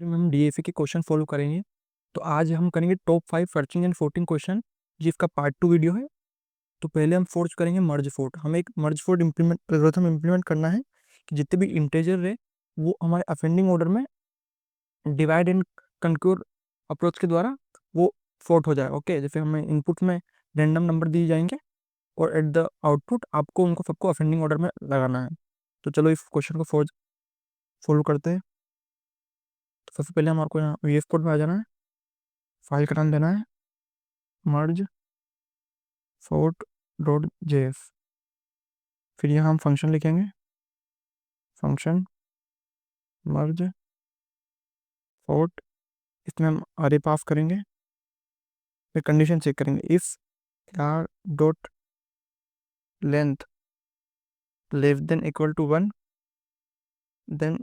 हम डीएफए के question follow करेंगे। तो आज हम करेंगे टॉप 5 सर्चिंग एंड फोर्टिंग क्वेश्चन, जिसका पार्ट 2 वीडियो है। तो पहले हम फोर्स करेंगे मर्ज फोर्ट। हमें एक मर्ज फोर्ट इम्प्लीमेंट करना है कि जितने भी इंटेजर है वो हमारे असेंडिंग ऑर्डर में डिवाइड एंड कंक्यूर अप्रोच के द्वारा वो फोर्ट हो जाए। ओके, जैसे हमें इनपुट में रैंडम नंबर दिए जाएंगे और एट द आउटपुट आपको उनको सबको असेंडिंग ऑर्डर में लगाना है। तो चलो इस क्वेश्चन को फॉलो करते हैं। तो सबसे पहले हमारे को यहाँ VS कोड में आ जाना है, फाइल का नाम देना है मर्ज फोर्ट डॉट जेएस। फिर यहाँ हम फंक्शन लिखेंगे, फंक्शन मर्ज फोर्ट। इसमें हम अरे पास करेंगे, फिर कंडीशन चेक करेंगे if R dot length less than equal to 1 then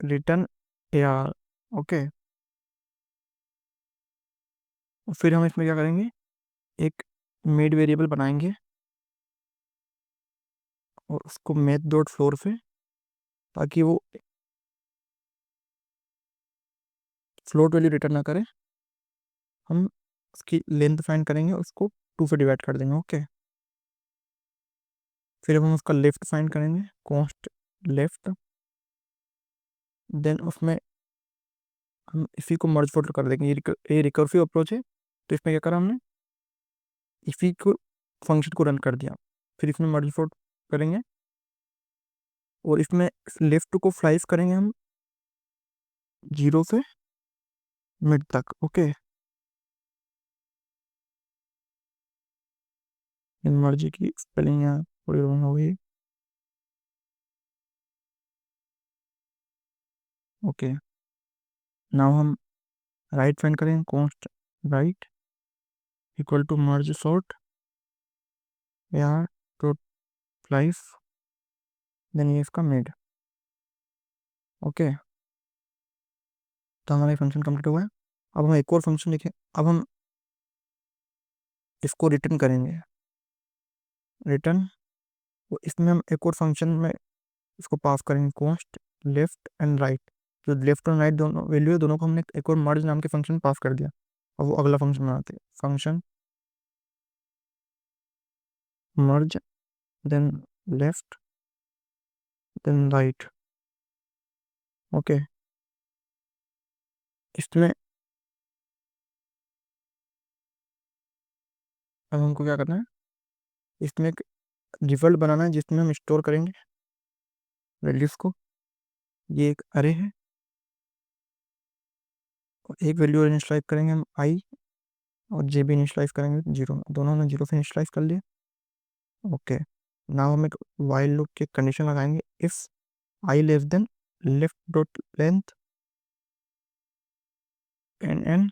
return AR। Okay, फिर हम इसमें क्या करेंगे, एक मेड वेरिएबल बनाएंगे और उसको मैथ डॉट फ्लोर से, ताकि वो फ्लोट वैल्यू रिटर्न ना करे। हम उसकी लेंथ फाइंड करेंगे, उसको 2 से डिवाइड कर देंगे। ओके, फिर हम उसका लेफ्ट फाइंड करेंगे, कॉन्स्ट लेफ्ट। देन उसमें हम इसी को मर्ज फोल्डर कर देंगे। ये रिकर्सिव अप्रोच है, तो इसमें क्या करा हमने, इसी को फंक्शन को रन कर दिया। फिर इसमें मर्ज फोल्ड करेंगे और इसमें लेफ्ट को स्लाइस करेंगे हम 0 से मिड तक। ओके, इन मर्जी की स्पेलिंग यहाँ थोड़ी रॉन्ग हो गई। ओके, नाउ हम राइट फाइंड करेंगे, const right equal to merge sort यार डॉट स्लाइस, देन ये इसका मिड। ओके, तो हमारा फंक्शन कंप्लीट हुआ है। अब हम एक और फंक्शन लिखें। अब हम इसको रिटर्न करेंगे, रिटर्न। इसमें हम एक और फंक्शन में इसको पास करेंगे, कॉन्स्ट लेफ्ट एंड राइट। जो लेफ्ट और राइट दोनों वैल्यू है, दोनों को हमने एक और मर्ज नाम के फंक्शन पास कर दिया। अब वो अगला फंक्शन बनाते हैं, function merge then left then right. Okay, इसमें अब हमको क्या करना है, इसमें एक रिजल्ट बनाना है जिसमें हम स्टोर करेंगे वैल्यूज को। ये एक अरे है और एक वैल्यू इनिशियलाइज करेंगे हम आई, और जे भी इनिशियलाइज करेंगे 0। दोनों ने 0 से इनिशियलाइज कर लिया। ओके, नाउ हम एक वाइल लूप की कंडीशन लगाएंगे, if i less than left dot length and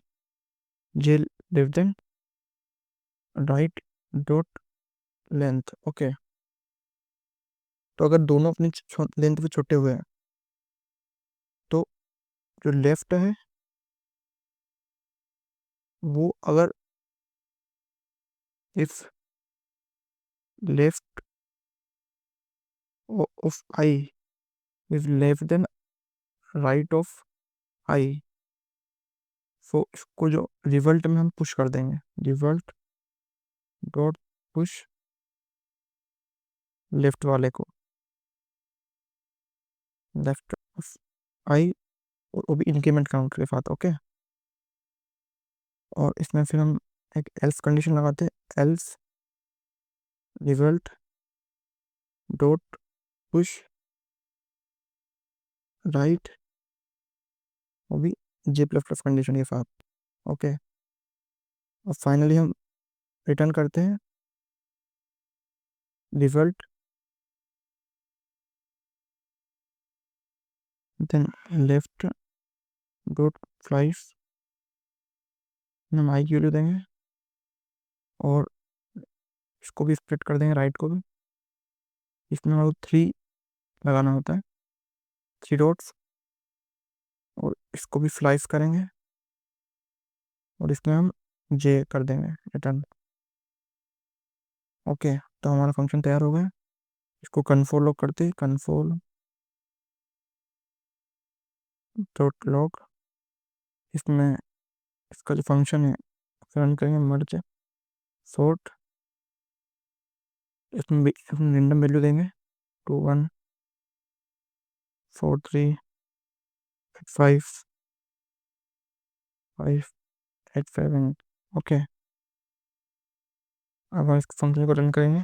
j less than right dot length. Okay, तो अगर दोनों अपनी लेंथ पे छोटे हुए हैं, तो जो लेफ्ट है वो अगर if left of i is less than right of i, so इसको जो रिजल्ट में हम पुश कर देंगे, रिजल्ट डॉट पुश लेफ्ट वाले को, लेफ्ट ऑफ आई, और वो भी इंक्रीमेंट काउंट के साथ। ओके, और इसमें फिर हम एक एल्स कंडीशन लगाते हैं, else result dot push right, वो भी जे प्लस प्लस कंडीशन के साथ। ओके, और फाइनली हम रिटर्न करते हैं result then left dot slice, हम आई की वैल्यू देंगे और इसको भी स्प्लिट कर देंगे, राइट को भी। इसमें हमारे 3 लगाना होता है, 3 डॉट्स, और इसको भी स्लाइस करेंगे और इसमें हम जे कर देंगे रिटर्न। ओके, तो हमारा फंक्शन तैयार हो गया। इसको कन्फोल लॉग करते हैं, कन्फोल डॉट लॉग इसमें इसका जो फंक्शन है रन करेंगे मर्ज सॉर्ट, इसमें रेंडम वैल्यू देंगे 2 1 4 3 5 5 8 7। ओके, अब हम इस फंक्शन को रन करेंगे।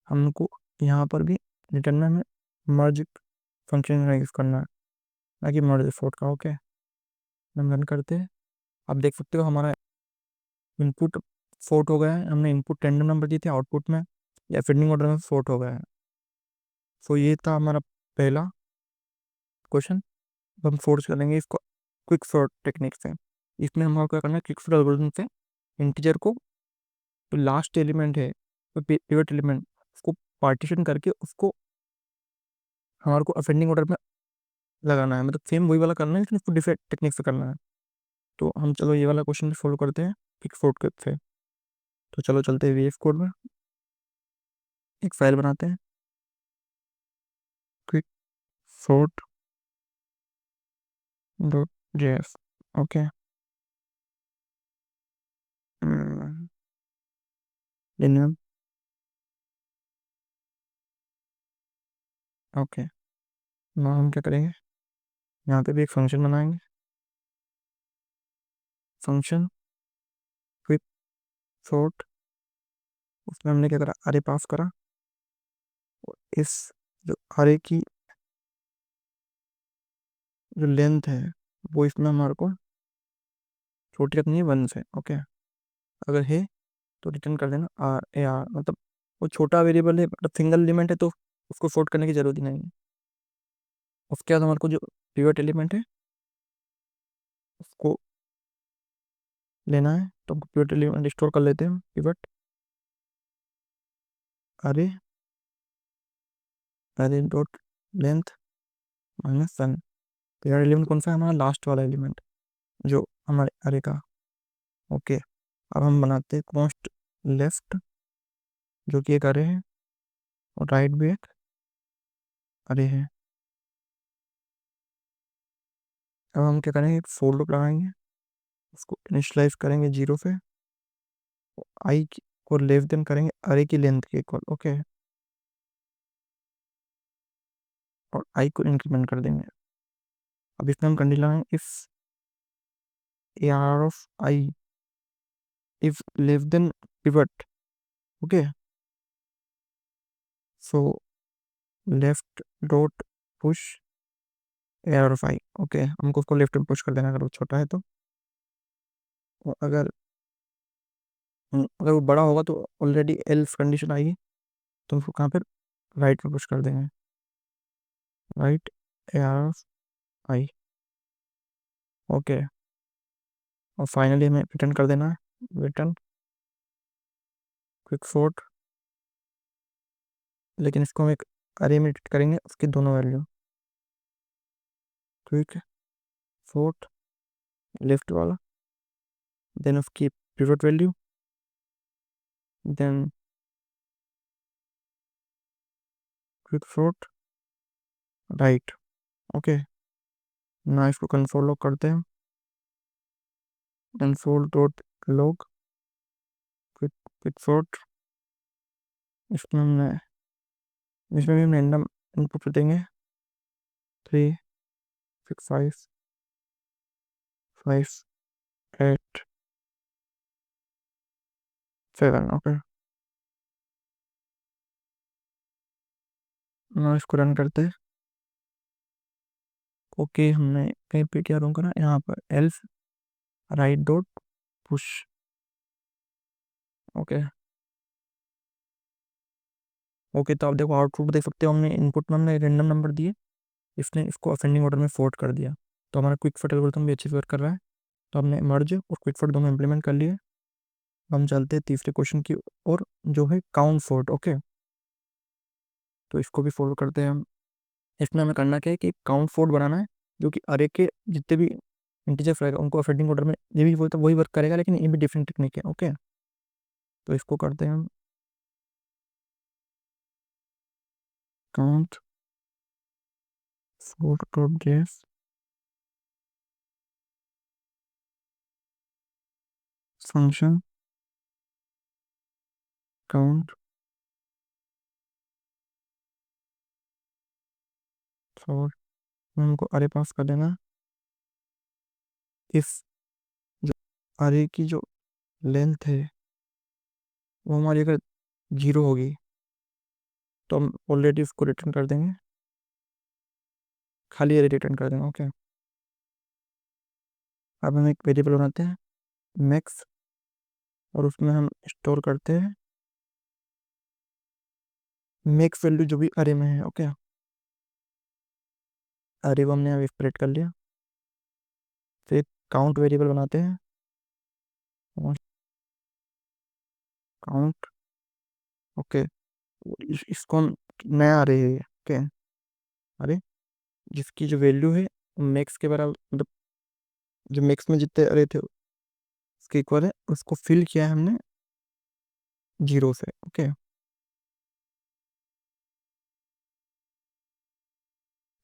हमको यहाँ पर भी रिटर्न में हमें मर्ज फंक्शन यूज़ करना है, ना कि मर्ज सॉर्ट का। ओके, हम रन करते हैं। आप देख सकते हो हमारा इनपुट फोर्ट हो गया है। हमने इनपुट रैंडम नंबर दिए थे, आउटपुट में या असेंडिंग ऑर्डर में फोर्ट हो गया है। सो ये था हमारा पहला क्वेश्चन। हम फोर्स करेंगे इसको क्विक सॉर्ट टेक्निक से। इसमें हमारा क्या करना है, क्विक सॉर्ट एल्गोरिथम से इंटीजर को जो लास्ट एलिमेंट है, तो पिवट एलिमेंट, उसको पार्टीशन करके उसको हमारे को असेंडिंग ऑर्डर में लगाना है। मतलब सेम वही वाला करना है, लेकिन इसको डिफरेंट टेक्निक से करना है। तो हम चलो ये वाला क्वेश्चन फॉलो करते हैं क्विक सॉर्ट से। तो चलो चलते हैं VS कोड में, एक फाइल बनाते हैं क्विक सॉर्ट .js। ओके, लिनियम। ओके, now हम क्या करेंगे, यहाँ पे भी एक फंक्शन बनाएंगे, फंक्शन क्विक सॉर्ट। उसमें हमने क्या करा, अरे पास करा। और इस जो अरे की जो लेंथ है वो इसमें हमारे को छोटी रखनी है 1 से। ओके, अगर है तो रिटर्न कर देना R मतलब वो छोटा वेरिएबल है, मतलब सिंगल एलिमेंट है, तो उसको सॉर्ट करने की जरूरत ही नहीं है। उसके बाद हमारे को जो पिवट एलिमेंट है उसको लेना है, तो हमको पिवट एलिमेंट स्टोर कर लेते हैं। पिवट अरे अरे डॉट लेंथ -1। पिवट एलिमेंट कौन सा है, हमारा लास्ट वाला एलिमेंट जो हमारे अरे का। ओके, अब हम बनाते हैं कॉन्स्ट लेफ्ट, जो कि एक अरे है, और राइट भी एक अरे है। अब हम क्या करेंगे, फोर लूप लगाएंगे, उसको इनिशियलाइज करेंगे 0 से, आई को लेस देन करेंगे अरे की लेंथ के इक्वल। ओके, और आई को इंक्रीमेंट कर देंगे। अब इसमें हम कंडीशन लगाएंगे, if AR of I if less than pivot. Okay, so left dot push AR of I. Okay, हमको उसको लेफ्ट में पुश कर देना अगर वो छोटा है तो। और अगर वो बड़ा होगा तो ऑलरेडी एल्स कंडीशन आएगी, तो उसको कहाँ पर राइट में पुश कर देंगे, right AR of I. Okay, और फाइनली हमें रिटर्न कर देना है, रिटर्न क्विक सॉर्ट। लेकिन इसको हम एक अरे में डिलीट करेंगे, उसकी दोनों वैल्यू, क्विक सॉर्ट लेफ्ट वाला, देन उसकी pivot value, then quick sort right. Okay, ना इसको कंसोल लॉग करते हैं, console dot log quick quick sort. इसमें हमने इसमें भी हम रैंडम इनपुट देंगे 3 6 5 5 8 7। ओके, ना इसको रन करते हैं। ओके, हमने कहीं पे क्या रॉन्ग करा, यहाँ पर else right dot push. Okay okay, तो आप देखो आउटपुट देख सकते हो, हमने इनपुट में हमने रैंडम नंबर दिए, इसने इसको असेंडिंग ऑर्डर में फोर्ट कर दिया। तो हमारा क्विक फॉर्ट एल्गोरिथम भी अच्छे से वर्क कर रहा है। तो हमने मर्ज और क्विक फॉर्ट दोनों इंप्लीमेंट कर लिए। हम चलते हैं तीसरे क्वेश्चन की और, जो है काउंट फोर्ट। ओके, तो इसको भी फॉलो करते हैं हम। इसमें हमें करना क्या है कि काउंट फोर्ट बनाना है, जो कि अरे के जितने भी इंटीजर्स रहेगा उनको असेंडिंग ऑर्डर में, ये भी वही तो वही वर्क करेगा, लेकिन ये भी डिफरेंट टेक्निक है। ओके, तो इसको करते हैं हम count float dot js function count float, हमको अरे पास कर देना। इस जो अरे की जो लेंथ है वो हमारी अगर 0 होगी तो हम ऑलरेडी उसको रिटर्न कर देंगे, खाली अरे रिटर्न कर देंगे। ओके, अब हम एक वेरिएबल बनाते हैं मैक्स, और उसमें हम स्टोर करते हैं मैक्स वैल्यू जो भी अरे में है। ओके, अरे को हमने अभी स्प्रेड कर लिया। फिर काउंट वेरिएबल बनाते हैं, काउंट। ओके, इसको हम नया अरे है। ओके, अरे जिसकी जो वैल्यू है मैक्स के बराबर, मतलब जो मैक्स में जितने अरे थे उसके इक्वल है, उसको फिल किया है हमने 0 से। ओके,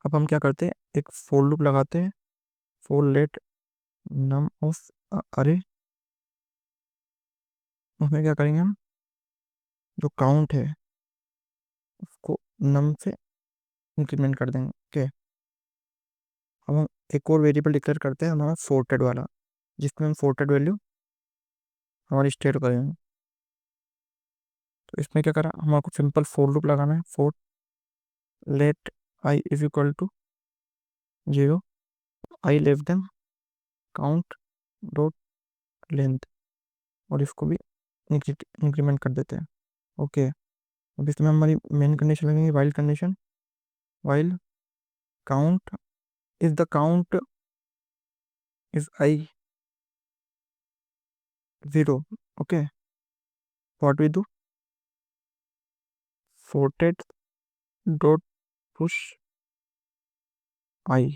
अब हम क्या करते हैं, एक फोर लूप लगाते हैं, फोर लेट नम ऑफ अरे। उसमें क्या करेंगे हम, जो काउंट है उसको नम से इंक्रीमेंट कर देंगे। ओके, अब हम एक और वेरिएबल डिक्लेयर करते हैं हमारा फोर्टेड वाला, जिसमें हम फोर्टेड वैल्यू हमारी स्टेट करेंगे। तो इसमें क्या करा, हमारे सिंपल फोर लूप लगाना है, for let i is equal to 0, i less than count dot length, और इसको भी इंक्रीमेंट कर देते हैं। ओके, अब इसमें हमारी मेन कंडीशन लगेंगी while condition, while count is i 0। Okay, what we do, sorted dot push i.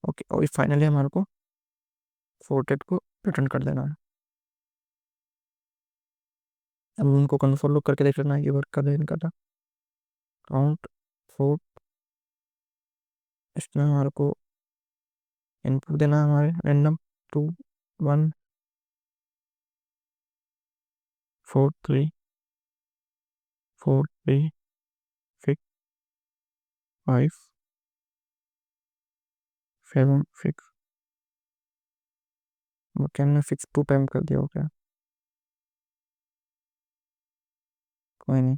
Okay, और फाइनली हमारे को sorted को रिटर्न कर देना है। अब उनको कंसोल लॉग करके देख लेना है ये वर्क कर रहा है इनका था। काउंट फोर, इसमें हमारे को इनपुट देना है हमारे रैंडम 2 1 4 3 4 3 6 5 7 6। ओके, हमने 6 टू टाइम कर दिया। ओके, कोई नहीं,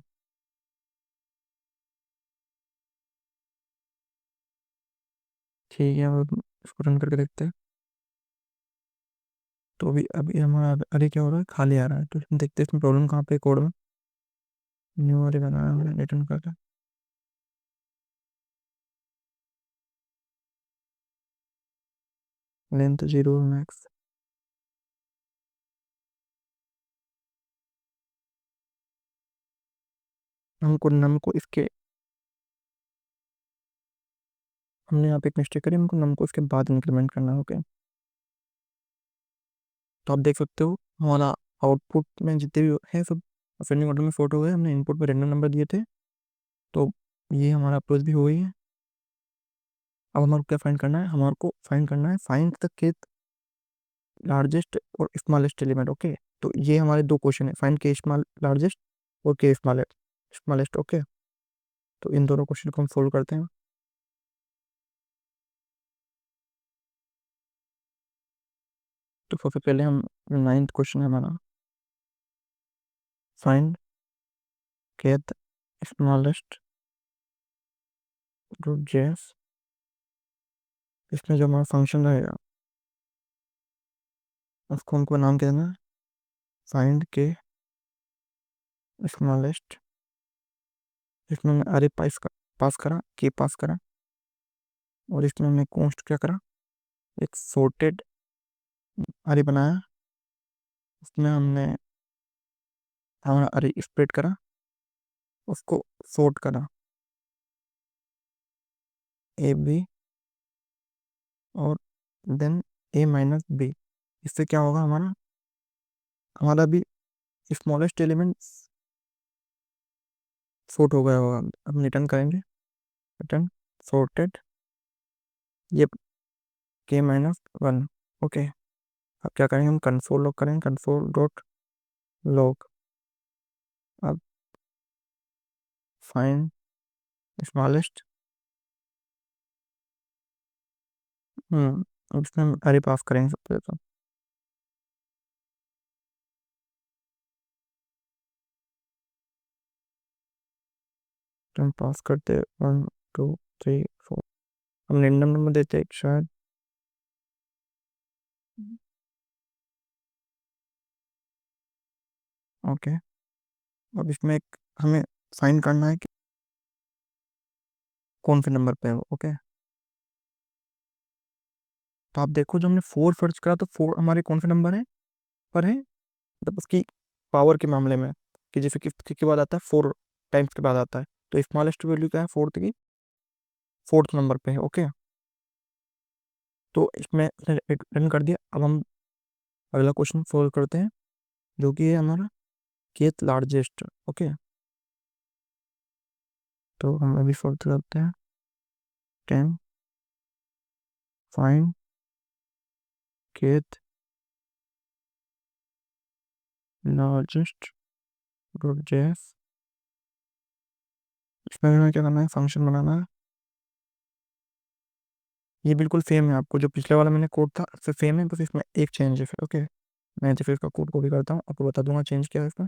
ठीक है। अब इसको रन करके देखते हैं। तो अभी हमारा अरे क्या हो रहा है, खाली आ रहा है। तो इसमें देखते हैं इसमें प्रॉब्लम कहाँ पे कोड में। न्यू अरे बनाया हमने, रिटर्न करके लेंथ 0 मैक्स। हमको नम को इसके, हमने यहाँ पे एक मिस्टेक करी, हमको नम को इसके बाद इंक्रीमेंट करना है। ओके, तो आप देख सकते हो हमारा आउटपुट में जितने भी है सब असेंडिंग ऑर्डर में फोर्ट हो गए। हमने इनपुट में रैंडम नंबर दिए थे, तो ये हमारा अप्रोच भी हो गई है। अब हमारे को क्या फाइंड करना है, हमारे को फाइंड करना है फाइंड द केथ लार्जेस्ट और स्मॉलेस्ट एलिमेंट। ओके, तो ये हमारे दो क्वेश्चन है, फाइंड के स्मॉल लार्जेस्ट और के स्मॉलेस्ट। ओके, तो इन दोनों क्वेश्चन को हम सोल्व करते हैं। तो सबसे पहले हम, नाइन्थ क्वेश्चन है हमारा, find kth smallest dot JS. इसमें जो हमारा फंक्शन रहेगा उसको हमको नाम क्या देना है, फाइंड के स्मॉलेस्ट। इसमें हमने अरे पास करा, के पास करा, और इसमें हमने कॉन्स्ट क्या करा, एक सॉर्टेड अरे बनाया। उसमें हमने हमारा अरे स्प्रेड करा, उसको सॉर्ट करा ए बी और देन ए माइनस बी। इससे क्या होगा, हमारा हमारा भी स्मॉलेस्ट एलिमेंट फोर्ट हो गया होगा, हम रिटर्न करेंगे, रिटर्न sorted, ये k-1। ओके, अब क्या करेंगे, हम कंसोल लॉग करेंगे, कंसोल डॉट लॉग। अब फाइंड स्मॉलेस्ट, अब इसमें हम अरे पास करेंगे सबसे, तो हम पास करते 1 2 3 4, हम रैंडम नंबर देते हैं शायद। ओके, अब इसमें एक हमें फाइंड करना है कि कौन से नंबर पे है वो। ओके, तो आप देखो जो हमने 4 सर्च करा, तो 4 हमारे कौन से नंबर है पर है, मतलब उसकी पावर के मामले में, कि जैसे कि के बाद आता है 4 टाइम्स के बाद आता है, तो स्मॉलेस्ट वैल्यू क्या है, फोर्थ की, फोर्थ नंबर पे है। ओके, तो इसमें रन कर दिया। अब हम अगला क्वेश्चन सोल्व करते हैं, जो कि है हमारा केथ लार्जेस्ट। ओके, तो हम अभी सोल्व करते हैं, 10 find kth largest dot JF. इसमें हमें क्या करना है, फंक्शन बनाना है। ये बिल्कुल सेम है, आपको जो पिछले वाला मैंने कोड था उससे सेम है, बस इसमें एक चेंज है फिर। ओके, मैं जैसे इसका कोड कॉपी करता हूँ, आपको बता दूंगा चेंज क्या है इसमें।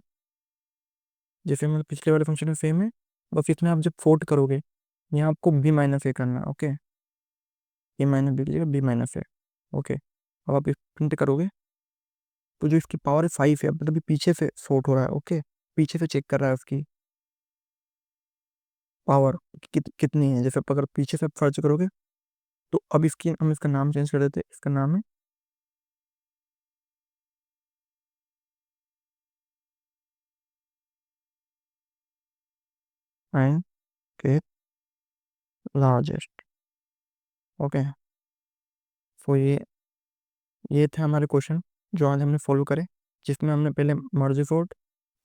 जैसे मतलब पिछले वाले फंक्शन में सेम है, बस इसमें आप जब फोर्ट करोगे, यहाँ आपको बी माइनस ए करना है। ओके, ए माइनस बी लीजिएगा, बी माइनस ए। ओके, अब आप प्रिंट करोगे, तो जो इसकी पावर है 5 है, मतलब ये पीछे से सॉर्ट हो रहा है। ओके, पीछे से चेक कर रहा है उसकी पावर कितनी है। जैसे आप अगर पीछे से सर्च करोगे, तो अब इसकी हम इसका नाम चेंज कर देते हैं, इसका नाम है फाइंड के लार्जेस्ट। ओके, सो ये थे हमारे क्वेश्चन जो आज हमने फॉलो करे, जिसमें हमने पहले मर्ज सॉर्ट,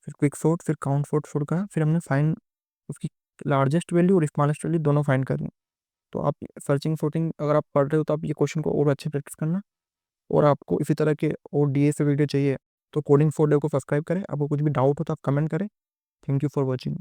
फिर क्विक सॉर्ट, फिर काउंट सॉर्ट सॉर्ट करा, फिर हमने फाइंड उसकी लार्जेस्ट वैल्यू और स्मॉलेस्ट वैल्यू दोनों फाइंड करनी। तो आप सर्चिंग सॉर्टिंग अगर आप पढ़ रहे हो, तो आप ये क्वेश्चन को और अच्छे प्रैक्टिस करना। और आपको इसी तरह के और डीए से वीडियो चाहिए, तो कोडिंग फॉर डे को सब्सक्राइब करें। आपको कुछ भी डाउट हो तो आप कमेंट करें। Thank you for watching.